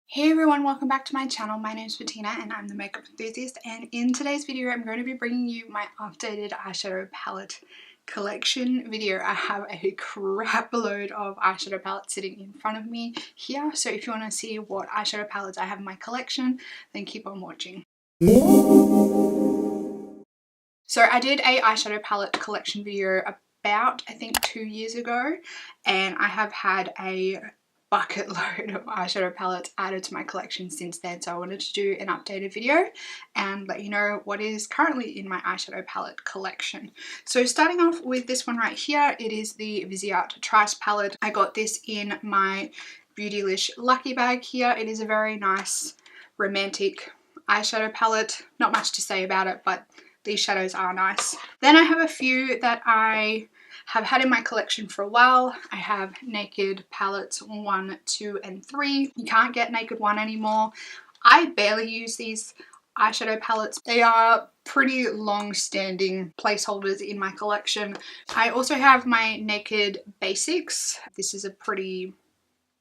Hey everyone, welcome back to my channel. My name is Bettina and I'm the makeup enthusiast, and in today's video I'm going to be bringing you my updated eyeshadow palette collection video. I have a crap load of eyeshadow palettes sitting in front of me here, so if you want to see what eyeshadow palettes I have in my collection, then keep on watching. So I did a eyeshadow palette collection video about I think 2 years ago, and I have had a bucket load of eyeshadow palettes added to my collection since then, so I wanted to do an updated video and let you know what is currently in my eyeshadow palette collection. So starting off with this one right here, it is the Viseart Trice palette. I got this in my Beautylish Lucky bag here. It is a very nice romantic eyeshadow palette. Not much to say about it, but these shadows are nice. Then I have a few that I have had in my collection for a while. I have Naked palettes 1, 2 and 3. You can't get Naked 1 anymore. I barely use these eyeshadow palettes. They are pretty long-standing placeholders in my collection. I also have my Naked Basics. This is a pretty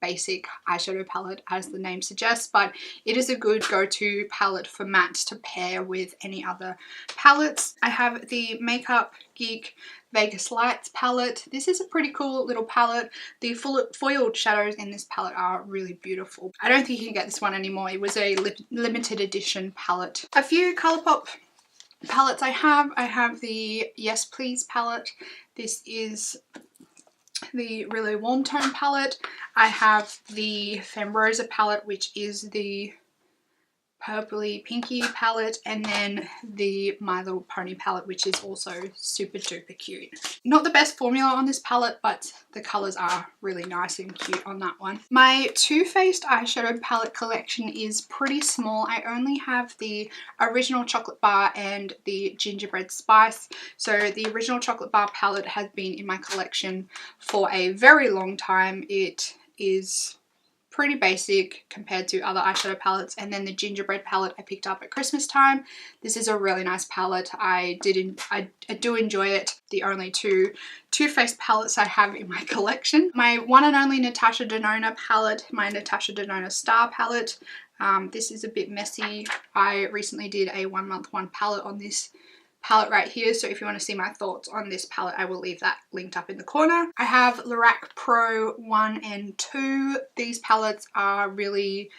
basic eyeshadow palette as the name suggests, but it is a good go-to palette for mattes to pair with any other palettes. I have the Makeup Geek Vegas Lights palette. This is a pretty cool little palette. The foiled shadows in this palette are really beautiful. I don't think you can get this one anymore. It was a limited edition palette. A few Colourpop palettes I have the Yes Please palette. This is the really warm tone palette. I have the Rosa palette, which is the purpley pinky palette, and then the My Little Pony palette, which is also super duper cute. Not the best formula on this palette, but the colours are really nice and cute on that one. My Too Faced eyeshadow palette collection is pretty small. I only have the original chocolate bar and the gingerbread spice. So the original chocolate bar palette has been in my collection for a very long time. It is pretty basic compared to other eyeshadow palettes, and then the gingerbread palette I picked up at Christmas time. This is a really nice palette. I do enjoy it. The only two Too Faced palettes I have in my collection. My one and only Natasha Denona palette, my Natasha Denona Star palette. This is a bit messy. I recently did a 1 month 1 palette on this palette right here, so if you want to see my thoughts on this palette, I will leave that linked up in the corner. I have Lorac Pro 1 and 2. These palettes are really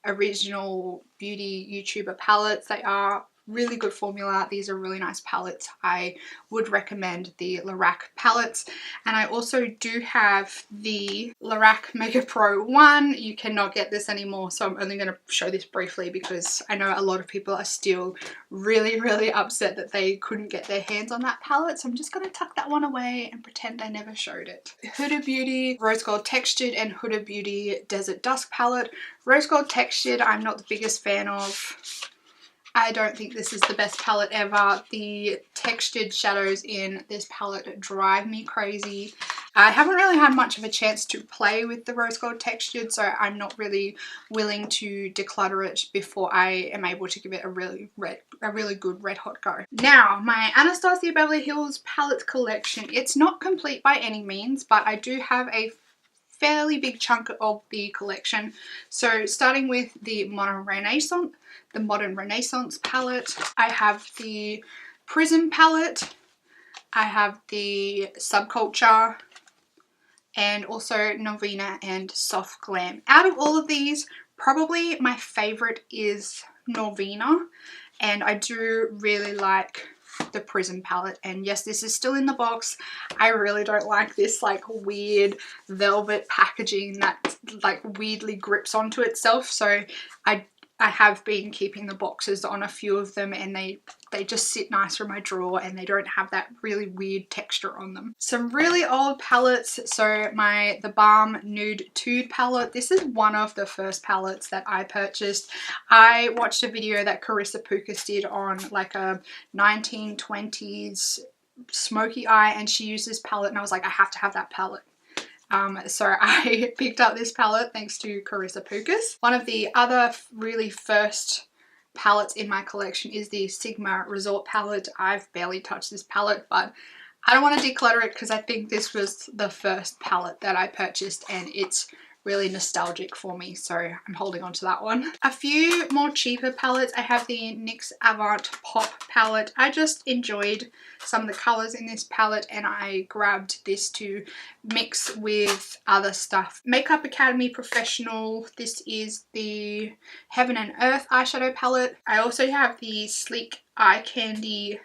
original beauty YouTuber palettes. They are really good formula. These are really nice palettes. I would recommend the Lorac palettes. And I also do have the Lorac Mega Pro 1. You cannot get this anymore, so I'm only going to show this briefly because I know a lot of people are still really upset that they couldn't get their hands on that palette, so I'm just going to tuck that one away and pretend I never showed it. Huda Beauty Rose Gold Textured and Huda Beauty Desert Dusk palette. Rose Gold Textured I'm not the biggest fan of. I don't think this is the best palette ever. The textured shadows in this palette drive me crazy. I haven't really had much of a chance to play with the Rose Gold Textured, so I'm not really willing to declutter it before I am able to give it a really good red hot go. Now, my Anastasia Beverly Hills palette collection. It's not complete by any means, but I do have a fairly big chunk of the collection. So starting with the Modern Renaissance palette, I have the Prism palette, I have the Subculture, and also Novena and Soft Glam. Out of all of these, probably my favorite is Novena, and I do really like the Prism palette. And yes, this is still in the box. I really don't like this like weird velvet packaging that like weirdly grips onto itself, so I have been keeping the boxes on a few of them, and they just sit nice from my drawer and they don't have that really weird texture on them. Some really old palettes. So the Balm Nude Tude palette. This is one of the first palettes that I purchased. I watched a video that Carissa Pukas did on like a 1920s smoky eye, and she used this palette and I was like, I have to have that palette. So I picked up this palette thanks to Carissa Pukas. One of the other really first palettes in my collection is the Sigma Resort palette. I've barely touched this palette, but I don't want to declutter it because I think this was the first palette that I purchased and it's really nostalgic for me, so I'm holding on to that one. A few more cheaper palettes. I have the NYX Avant Pop palette. I just enjoyed some of the colours in this palette and I grabbed this to mix with other stuff. Makeup Academy Professional. This is the Heaven and Earth eyeshadow palette. I also have the Sleek Eye Candy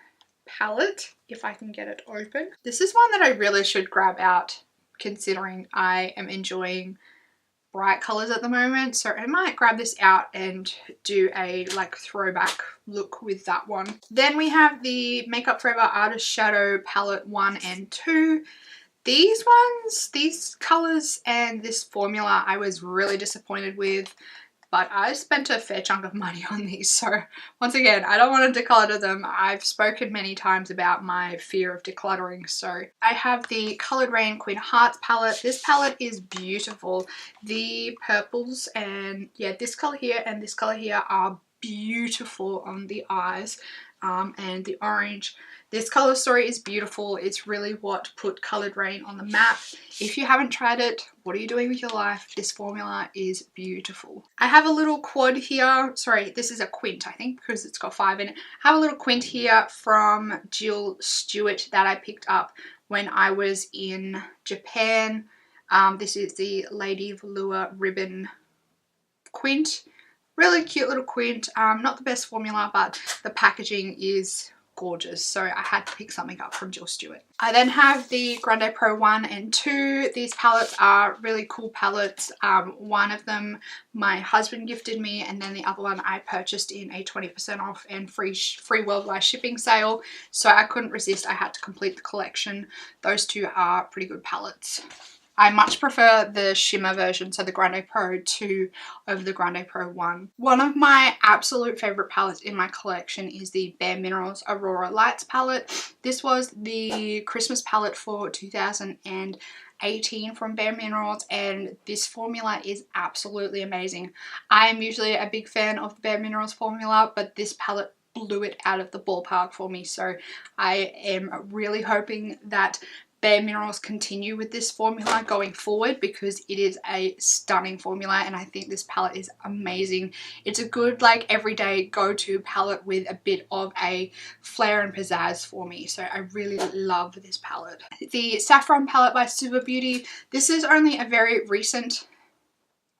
palette, if I can get it open. This is one that I really should grab out considering I am enjoying bright colors at the moment, so I might grab this out and do a like throwback look with that one. Then we have the Makeup Forever Artist Shadow palette 1 and 2. These ones, these colors and this formula I was really disappointed with, but I spent a fair chunk of money on these, so once again, I don't want to declutter them. I've spoken many times about my fear of decluttering, so I have the Coloured Raine Queen of Hearts palette. This palette is beautiful. The purples and yeah, this colour here and this colour here are beautiful on the eyes, and the orange. This colour story is beautiful. It's really what put Coloured Raine on the map. If you haven't tried it, what are you doing with your life? This formula is beautiful. I have a little quad here. Sorry, this is a quint, I think, because it's got 5 in it. I have a little quint here from Jill Stewart that I picked up when I was in Japan. This is the Lady Velour Ribbon quint. Really cute little quint. Not the best formula, but the packaging is gorgeous, so I had to pick something up from Jill Stewart. I then have the Grande Pro 1 and 2. These palettes are really cool palettes. One of them my husband gifted me, and then the other one I purchased in a 20% off and free worldwide shipping sale, so I couldn't resist. I had to complete the collection. Those two are pretty good palettes. I much prefer the shimmer version, so the Grande Pro 2 over the Grande Pro 1. One of my absolute favourite palettes in my collection is the BareMinerals Aurora Lights palette. This was the Christmas palette for 2018 from BareMinerals, and this formula is absolutely amazing. I am usually a big fan of the BareMinerals formula, but this palette blew it out of the ballpark for me, so I am really hoping that BareMinerals continue with this formula going forward, because it is a stunning formula and I think this palette is amazing. It's a good like everyday go-to palette with a bit of a flair and pizzazz for me, so I really love this palette. The Saffron palette by Super Beauty. This is only a very recent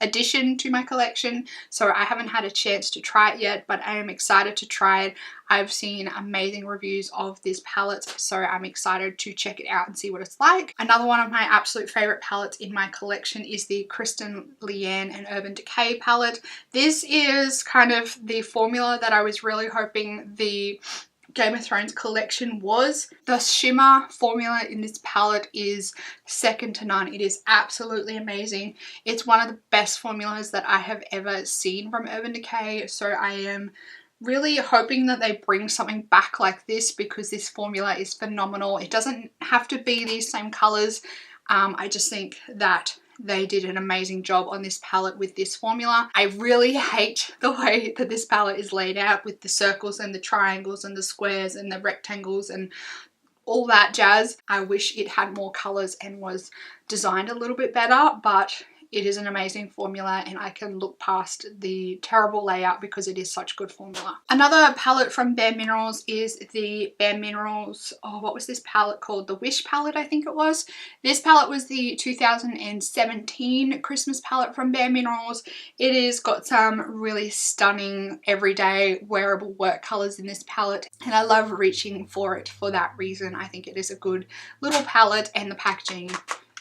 addition to my collection, so I haven't had a chance to try it yet, but I am excited to try it. I've seen amazing reviews of this palette, so I'm excited to check it out and see what it's like. Another one of my absolute favorite palettes in my collection is the Kristen Leanne and Urban Decay palette. This is kind of the formula that I was really hoping the Game of Thrones collection was. The shimmer formula in this palette is second to none. It is absolutely amazing. It's one of the best formulas that I have ever seen from Urban Decay, so I am really hoping that they bring something back like this, because this formula is phenomenal. It doesn't have to be these same colors. I just think that they did an amazing job on this palette with this formula. I really hate the way that this palette is laid out with the circles and the triangles and the squares and the rectangles and all that jazz. I wish it had more colors and was designed a little bit better, but it is an amazing formula and I can look past the terrible layout because it is such good formula. Another palette from BareMinerals is the BareMinerals, oh, what was this palette called? The Wish palette, I think it was. This palette was the 2017 Christmas palette from BareMinerals. It has got some really stunning everyday wearable work colors in this palette, and I love reaching for it for that reason. I think it is a good little palette and the packaging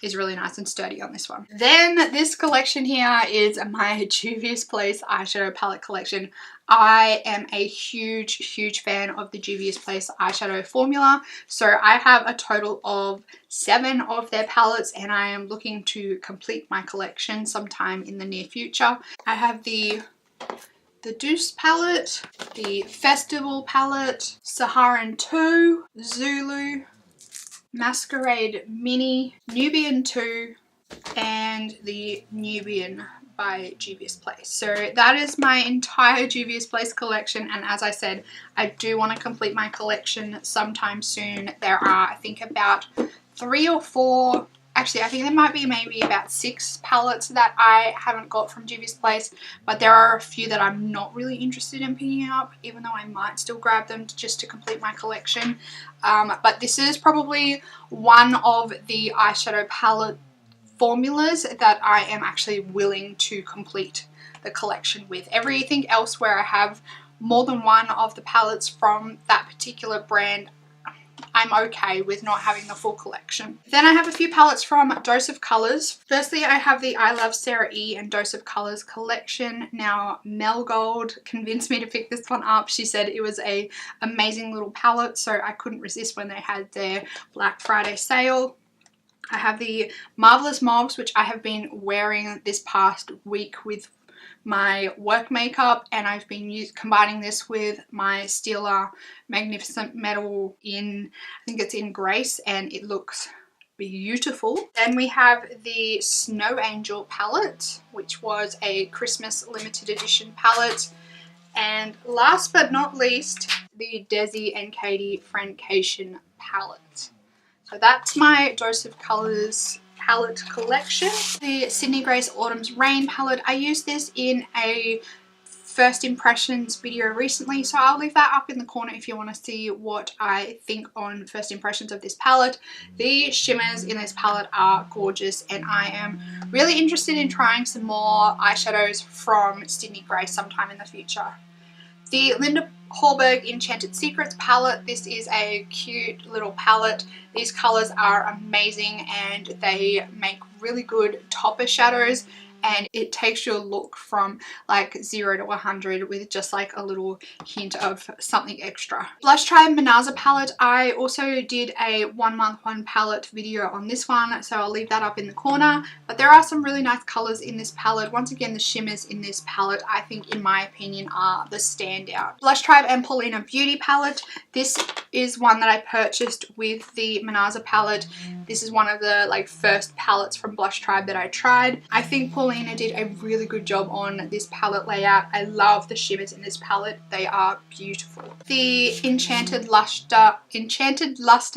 is really nice and sturdy on this one. Then this collection here is my Juvias Place eyeshadow palette collection. I am a huge fan of the Juvias Place eyeshadow formula, so I have a total of 7 of their palettes and I am looking to complete my collection sometime in the near future. I have the Douce palette, the Festival palette, Sharan 2, Zulu, Masquerade Mini, Nubian 2, and the Nubian by Juvias Place. So that is my entire Juvias Place collection, and as I said, I do want to complete my collection sometime soon. There are, I think, about 3 or 4, actually. I think there might be maybe about 6 palettes that I haven't got from Juvia's Place, but there are a few that I'm not really interested in picking up, even though I might still grab them just to complete my collection. But this is probably one of the eyeshadow palette formulas that I am actually willing to complete the collection with. Everything else where I have more than one of the palettes from that particular brand, I'm okay with not having the full collection. Then I have a few palettes from Dose of Colours. Firstly, I have the I Love Sarah E and Dose of Colours collection. Now, Mel Gold convinced me to pick this one up. She said it was a amazing little palette, so I couldn't resist when they had their Black Friday sale. I have the Marvelous Mauves, which I have been wearing this past week with my work makeup, and I've been combining this with my Stila Magnificent Metal in, I think it's in Grace, and it looks beautiful. Then we have the Snow Angel palette, which was a Christmas limited edition palette. And last but not least, the Desi and Katie Francation palette. So that's my Dose of Colours palette collection. The Sydney Grace Autumn's Rain palette. I used this in a first impressions video recently, so I'll leave that up in the corner if you want to see what I think on first impressions of this palette. The shimmers in this palette are gorgeous, and I am really interested in trying some more eyeshadows from Sydney Grace sometime in the future. The Linda Hallberg Enchanted Secrets palette. This is a cute little palette. These colours are amazing and they make really good topper shadows, and it takes your look from like 0 to 100 with just like a little hint of something extra. Blush Tribe Minaza palette. I also did a 1 month 1 palette video on this one, so I'll leave that up in the corner. But there are some really nice colours in this palette. Once again, the shimmers in this palette, I think in my opinion, are the standout. Blush Tribe and Paulina Beauty palette. This is one that I purchased with the Minaza palette. This is one of the like first palettes from Blush Tribe that I tried. I think Paulina did a really good job on this palette layout. I love the shimmers in this palette. They are beautiful. The Enchanted Luster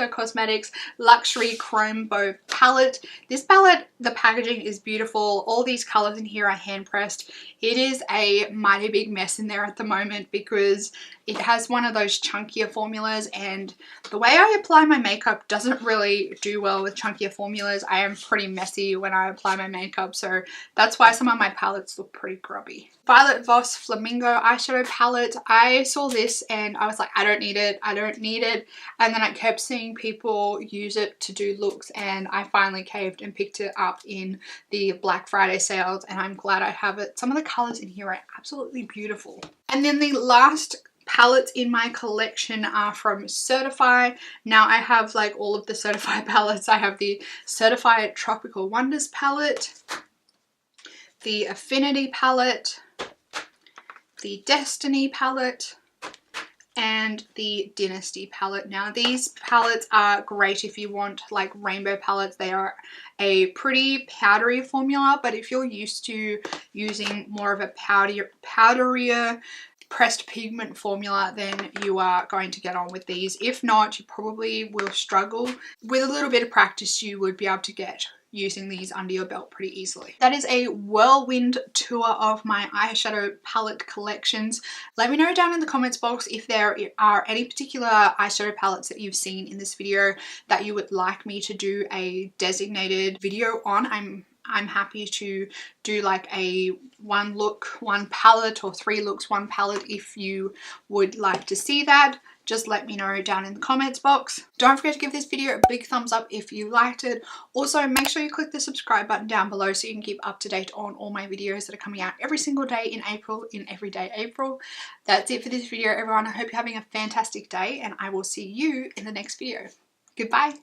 Cosmetics Luxury Chrome Bow palette. This palette, the packaging is beautiful. All these colors in here are hand pressed. It is a mighty big mess in there at the moment because it has one of those chunkier formulas, and the way I apply my makeup doesn't really do well with chunkier formulas. I am pretty messy when I apply my makeup, so that's why some of my palettes look pretty grubby. Violet Voss Flamingo eyeshadow palette. I saw this and I was like, I don't need it, I don't need it. And then I kept seeing people use it to do looks, and I finally caved and picked it up in the Black Friday sales, and I'm glad I have it. Some of the colors in here are absolutely beautiful. And then the last palettes in my collection are from Certify. Now I have like all of the Certify palettes. I have the Certify Tropical Wonders palette, the Affinity palette, the Destiny palette, and the Dynasty palette. Now these palettes are great if you want like rainbow palettes. They are a pretty powdery formula, but if you're used to using more of a powderier pressed pigment formula, then you are going to get on with these. If not, you probably will struggle. With a little bit of practice, you would be able to get using these under your belt pretty easily. That is a whirlwind tour of my eyeshadow palette collections. Let me know down in the comments box if there are any particular eyeshadow palettes that you've seen in this video that you would like me to do a designated video on. I'm happy to do like a 1 look, 1 palette, or 3 looks, 1 palette if you would like to see that. Just let me know down in the comments box. Don't forget to give this video a big thumbs up if you liked it. Also, make sure you click the subscribe button down below so you can keep up to date on all my videos that are coming out every single day in April, in Everyday April. That's it for this video, everyone. I hope you're having a fantastic day, and I will see you in the next video. Goodbye.